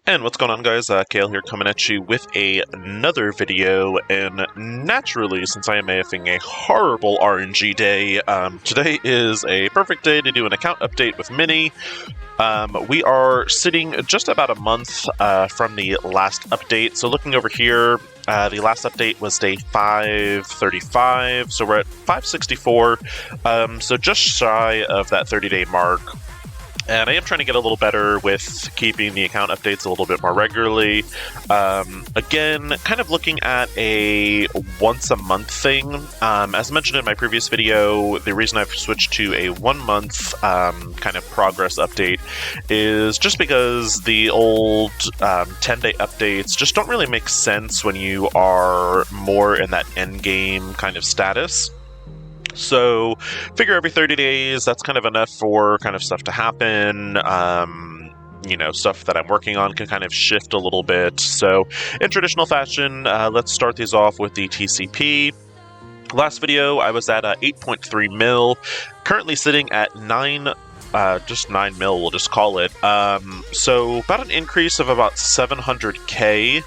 And what's going on, guys? Kale here, coming at you with another video, and naturally, since I am having a horrible RNG day, today is a perfect day to do an account update with Mini. We are sitting just about a month from the last update, so looking over here, the last update was day 535, so we're at 564, so just shy of that 30-day mark. And I am trying to get a little better with keeping the account updates a little bit more regularly. Again, kind of looking at a once-a-month thing. As mentioned in my previous video, the reason I've switched to a 1-month kind of progress update is just because the old 10-day updates just don't really make sense when you are more in that endgame kind of status. So, figure every 30 days, that's kind of enough for kind of stuff to happen. Stuff that I'm working on can kind of shift a little bit. So, in traditional fashion, let's start these off with the TCP. Last video, I was at 8.3 mil, currently sitting at 9 mil, we'll just call it. So, about an increase of about 700k.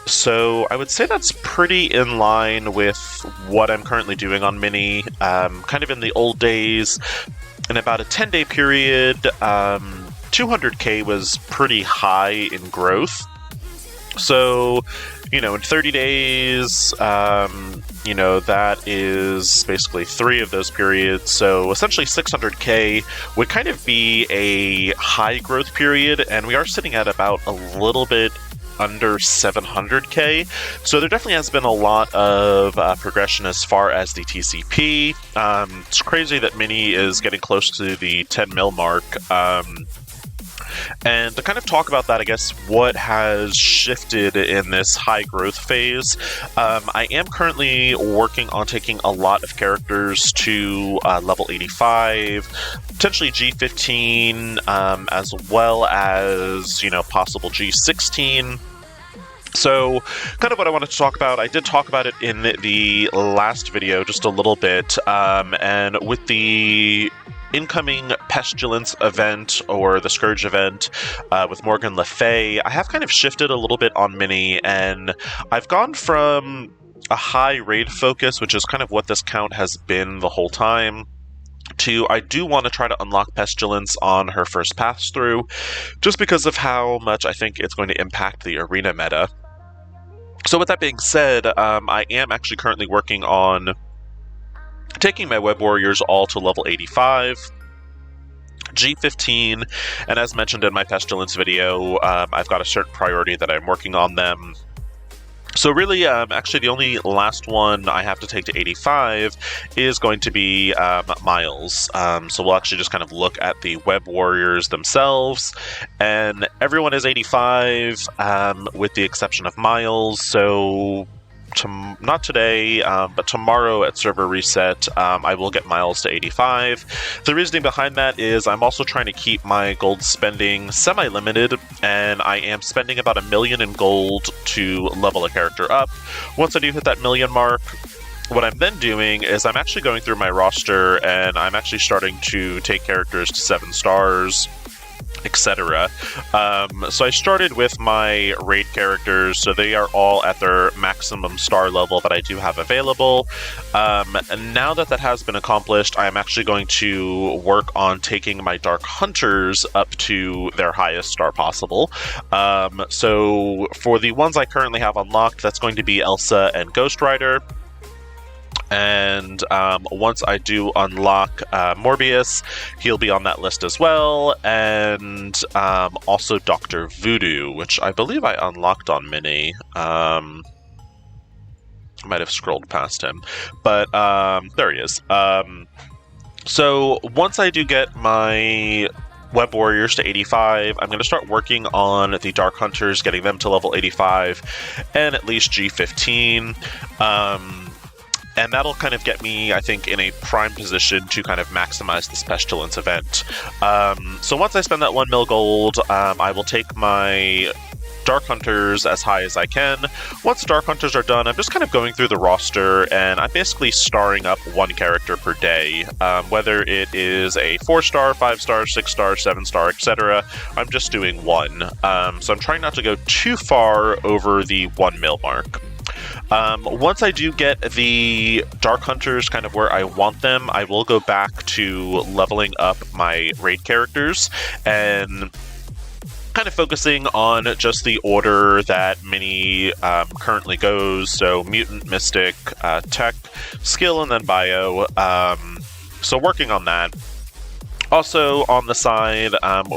So I would say that's pretty in line with what I'm currently doing on Mini. Kind of in the old days, in about a 10-day period, 200k was pretty high in growth. So, in 30 days, that is basically 3 of those periods. So essentially 600k would kind of be a high growth period, and we are sitting at about a little bit under 700k, so there definitely has been a lot of progression as far as the TCP. It's crazy that Mini is getting close to the 10 mil mark. And to kind of talk about that, I guess, what has shifted in this high growth phase, I am currently working on taking a lot of characters to level 85, potentially G15, as well as, possible G16. So, kind of what I wanted to talk about, I did talk about it in the last video just a little bit, and with the incoming Pestilence event, or the Scourge event, with Morgan Le Fay, I have kind of shifted a little bit on Mini, and I've gone from a high raid focus, which is kind of what this count has been the whole time, to I do want to try to unlock Pestilence on her first pass through, just because of how much I think it's going to impact the arena meta. So with that being said, I am actually currently working on taking my web warriors all to level 85, G15, and as mentioned in my Pestilence video, I've got a certain priority that I'm working on them. So really, actually the only last one I have to take to 85 is going to be Miles. So we'll actually just kind of look at the web warriors themselves, and everyone is 85, with the exception of Miles. So not today, but tomorrow at server reset, I will get Miles to 85. The reasoning behind that is I'm also trying to keep my gold spending semi-limited, and I am spending about 1 million in gold to level a character up. Once I do hit that 1 million mark, what I'm then doing is I'm actually going through my roster, and I'm actually starting to take characters to 7 stars, etc. So I started with my raid characters, so they are all at their maximum star level that I do have available. And now that that has been accomplished, I'm actually going to work on taking my Dark Hunters up to their highest star possible. So for the ones I currently have unlocked, that's going to be Elsa and Ghost Rider. And once I do unlock Morbius, he'll be on that list as well, and also Dr. Voodoo, which I believe I unlocked on Mini. I might have scrolled past him, but there he is. So once I do get my web warriors to 85, I'm going to start working on the Dark Hunters, getting them to level 85, and at least G15. And that'll kind of get me, I think, in a prime position to kind of maximize this Pestilence event. So once I spend that 1 mil gold, I will take my Dark Hunters as high as I can. Once Dark Hunters are done, I'm just kind of going through the roster, and I'm basically starring up one character per day, whether it is a 4-star, 5-star, 6-star, 7-star, etc. I'm just doing one. So I'm trying not to go too far over the 1 mil mark. Once I do get the Dark Hunters kind of where I want them, I will go back to leveling up my raid characters and kind of focusing on just the order that Mini currently goes, so Mutant, Mystic, Tech, Skill, and then Bio. So working on that. Also, on the side,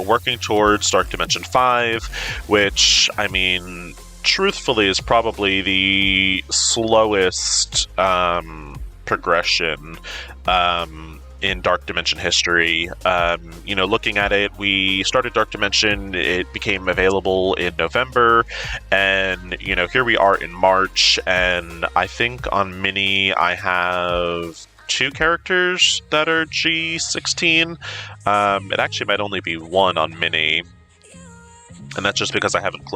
working towards Dark Dimension 5, which, I mean, truthfully is probably the slowest progression in Dark Dimension history. You know, looking at it, we started Dark Dimension, it became available in November, and, you know, here we are in March, and I think on Mini I have 2 characters that are G16. It actually might only be 1 on Mini, and that's just because I haven't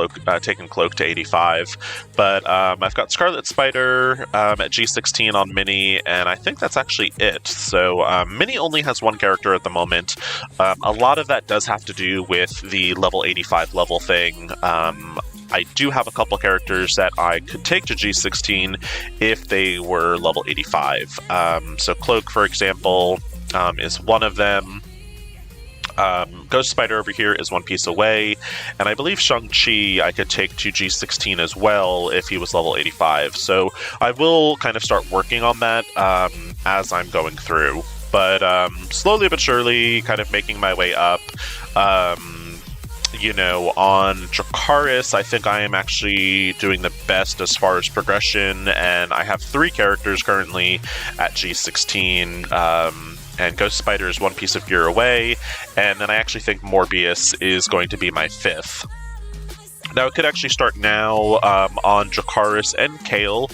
taken Cloak to 85. But I've got Scarlet Spider at G16 on Mini, and I think that's actually it. So Mini only has 1 character at the moment. A lot of that does have to do with the level 85 level thing. I do have a couple characters that I could take to G16 if they were level 85. So Cloak, for example, is one of them. Ghost Spider over here is 1 piece away, and I believe Shang-Chi I could take to G16 as well if he was level 85. So I will kind of start working on that as I'm going through. But slowly but surely, kind of making my way up. You know, on Dracarys, I think I am actually doing the best as far as progression, and I have 3 characters currently at G16, and Ghost Spider is 1 piece of gear away, and then I actually think Morbius is going to be my 5th. Now, it could actually start now on Dracarys and Kale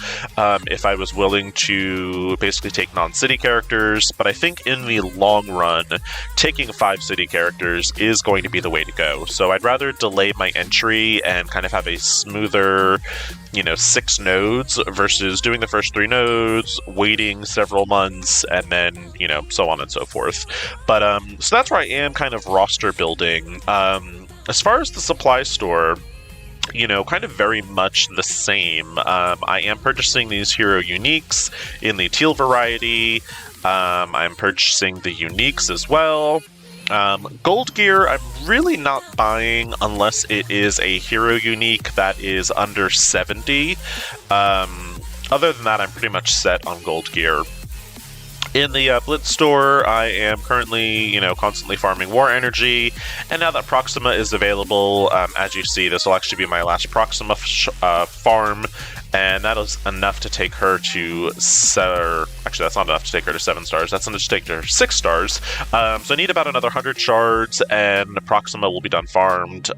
if I was willing to basically take non-city characters, but I think in the long run, taking 5 city characters is going to be the way to go. So I'd rather delay my entry and kind of have a smoother, you know, 6 nodes versus doing the first 3 nodes, waiting several months, and then, you know, so on and so forth. But so that's where I am kind of roster building. As far as the supply store, you know, kind of very much the same. I am purchasing these hero uniques in the teal variety. I'm purchasing the uniques as well. Gold gear, I'm really not buying unless it is a hero unique that is under 70. Other than that, I'm pretty much set on gold gear. In the Blitz store, I am currently, you know, constantly farming War Energy, and now that Proxima is available, as you see, this will actually be my last Proxima farm, and that is enough to take her to actually, that's not enough to take her to 7 stars, that's enough to take her to 6 stars, so I need about another 100 shards, and Proxima will be done farmed,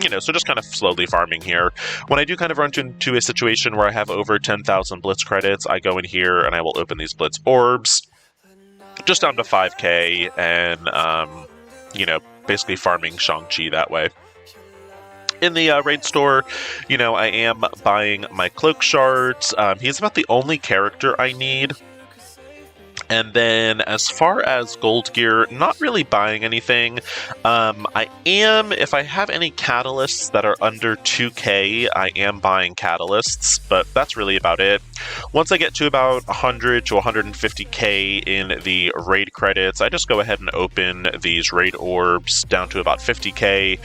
you know, so just kind of slowly farming here. When I do kind of run into a situation where I have over 10,000 Blitz credits, I go in here and I will open these Blitz orbs, just down to 5k, and, you know, basically farming Shang-Chi that way. In the raid store, you know, I am buying my Cloak shards. He's about the only character I need. And then as far as gold gear, not really buying anything. I am, if I have any catalysts that are under 2k, I am buying catalysts, but that's really about it. Once I get to about 100 to 150k in the raid credits, I just go ahead and open these raid orbs down to about 50k,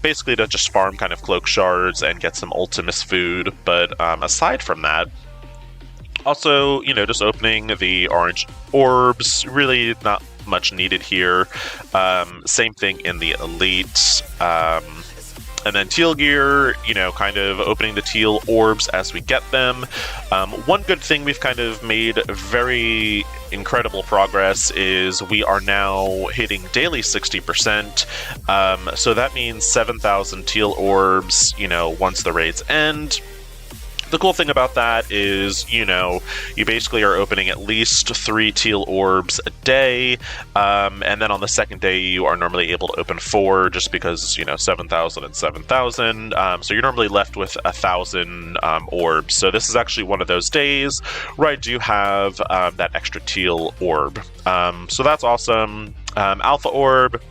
basically to just farm kind of Cloak shards and get some Ultimus food, but aside from that, also, you know, just opening the orange orbs, really not much needed here. Same thing in the elite. And then teal gear, you know, kind of opening the teal orbs as we get them. One good thing we've kind of made very incredible progress is we are now hitting daily 60%. So that means 7,000 teal orbs, you know, once the raids end. The cool thing about that is, you basically are opening at least 3 teal orbs a day, and then on the second day you are normally able to open 4, just because, 7,000 and 7,000, so you're normally left with 1,000 orbs. So this is actually one of those days where I do have that extra teal orb. So that's awesome. Alpha orb.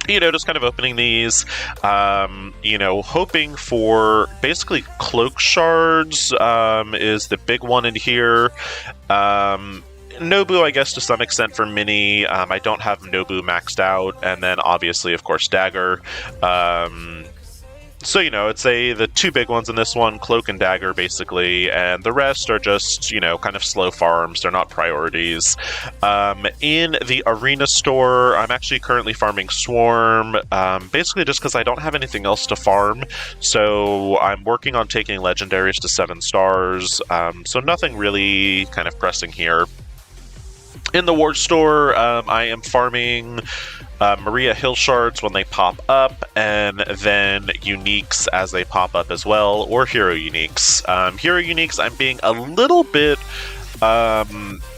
Just kind of opening these, hoping for basically cloak shards is the big one in here. Nobu, I guess, to some extent for Mini. I don't have Nobu maxed out, and then obviously, of course, Dagger. So, I'd say the 2 big ones in this one, Cloak and Dagger, basically, and the rest are just, kind of slow farms. They're not priorities. In the Arena store, I'm actually currently farming Swarm, basically just because I don't have anything else to farm, so I'm working on taking Legendaries to 7 stars, so nothing really kind of pressing here. In the Ward store, I am farming Maria Hill Shards when they pop up, and then Uniques as they pop up as well, or Hero Uniques. Hero Uniques, I'm being a little bit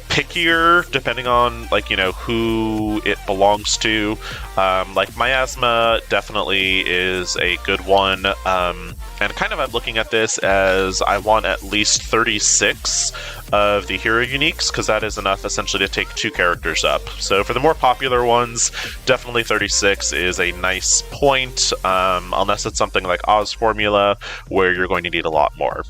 pickier depending on who it belongs to. Miasma definitely is a good one, and kind of I'm looking at this as I want at least 36 of the hero uniques, because that is enough essentially to take 2 characters up. So for the more popular ones, definitely 36 is a nice point, unless it's something like Oz Formula where you're going to need a lot more.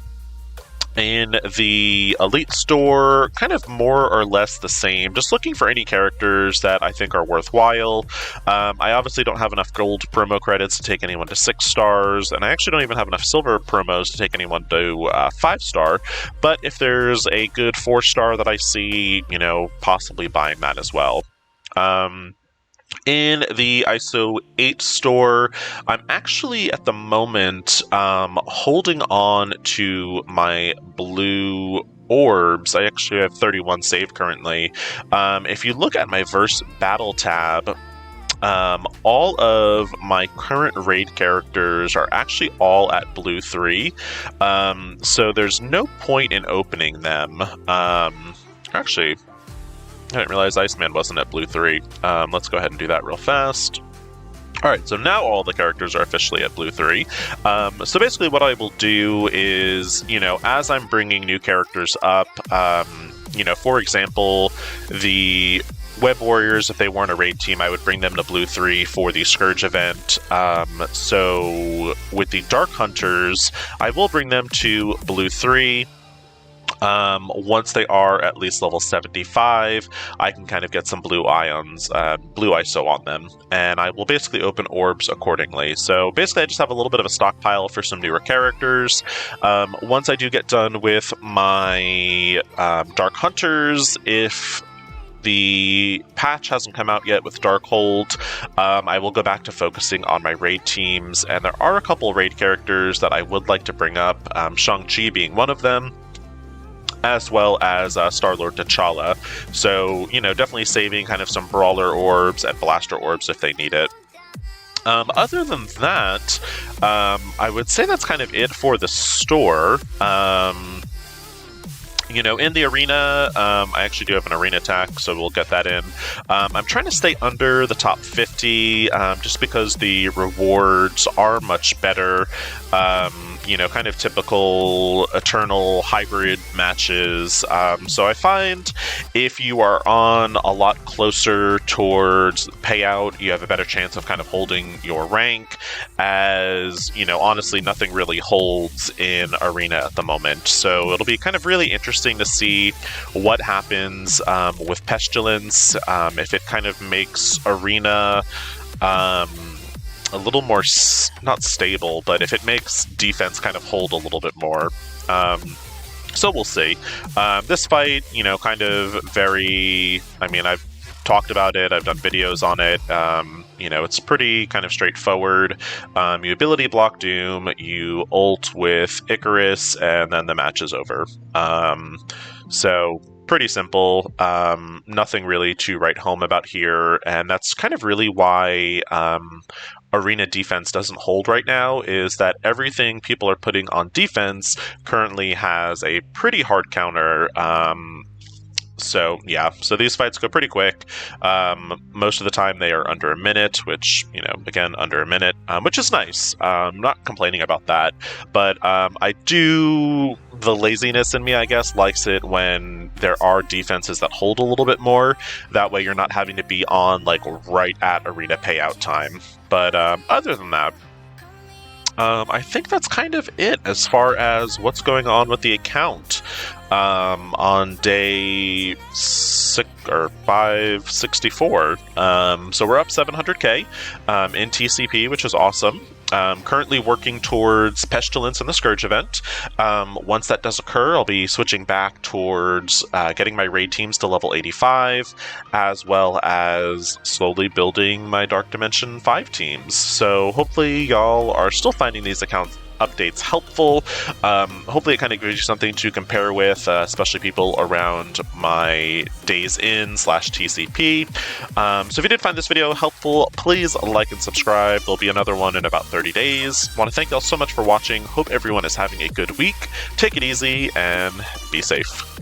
In the Elite store, kind of more or less the same, just looking for any characters that I think are worthwhile. I obviously don't have enough gold promo credits to take anyone to 6 stars, and I actually don't even have enough silver promos to take anyone to 5 star, but if there's a good 4 star that I see, possibly buying that as well. In the ISO 8 store, I'm actually at the moment holding on to my blue orbs. I actually have 31 saved currently. If you look at my Verse Battle tab, all of my current raid characters are actually all at blue 3, so there's no point in opening them. Actually, I didn't realize Iceman wasn't at blue 3. Let's go ahead and do that real fast. Alright, so now all the characters are officially at blue 3. So basically what I will do is, as I'm bringing new characters up, for example, the Web Warriors, if they weren't a raid team, I would bring them to blue 3 for the Scourge event. So with the Dark Hunters, I will bring them to blue 3. Once they are at least level 75, I can kind of get some blue ions, blue ISO on them, and I will basically open orbs accordingly. So basically I just have a little bit of a stockpile for some newer characters. Once I do get done with my Dark Hunters, if the patch hasn't come out yet with Darkhold, I will go back to focusing on my raid teams, and there are a couple raid characters that I would like to bring up, Shang-Chi being one of them, as well as Star-Lord T'Challa. So, definitely saving kind of some Brawler orbs and Blaster orbs if they need it. Other than that, I would say that's kind of it for the store. In the arena, I actually do have an arena attack, so we'll get that in. I'm trying to stay under the top 50, just because the rewards are much better. Kind of typical Eternal hybrid matches. So I find if you are on a lot closer towards payout, you have a better chance of kind of holding your rank, as, honestly, nothing really holds in Arena at the moment. So it'll be kind of really interesting to see what happens with Pestilence, if it kind of makes Arena a little more, not stable, but if it makes defense kind of hold a little bit more. So we'll see. This fight, kind of very, I've talked about it, I've done videos on it, it's pretty kind of straightforward. You ability block Doom, you ult with Icarus, and then the match is over. So pretty simple, nothing really to write home about here, and that's kind of really why arena defense doesn't hold right now is that everything people are putting on defense currently has a pretty hard counter. So yeah, so these fights go pretty quick. Most of the time they are under a minute, which, you know, again, under a minute, which is nice. I'm not complaining about that, but the laziness in me, I guess, likes it when there are defenses that hold a little bit more. That way you're not having to be on, like, right at arena payout time. But other than that, I think that's kind of it as far as what's going on with the account. On day 564. So we're up 700k in TCP, which is awesome. Currently working towards Pestilence and the Scourge event. Once that does occur, I'll be switching back towards getting my raid teams to level 85, as well as slowly building my Dark Dimension 5 teams. So hopefully y'all are still finding these accounts updates helpful. Hopefully it kind of gives you something to compare with, especially people around my days in /TCP. So if you did find this video helpful, please like and subscribe. There'll be another one in about 30 days. Want to thank y'all so much for watching. Hope everyone is having a good week. Take it easy and be safe.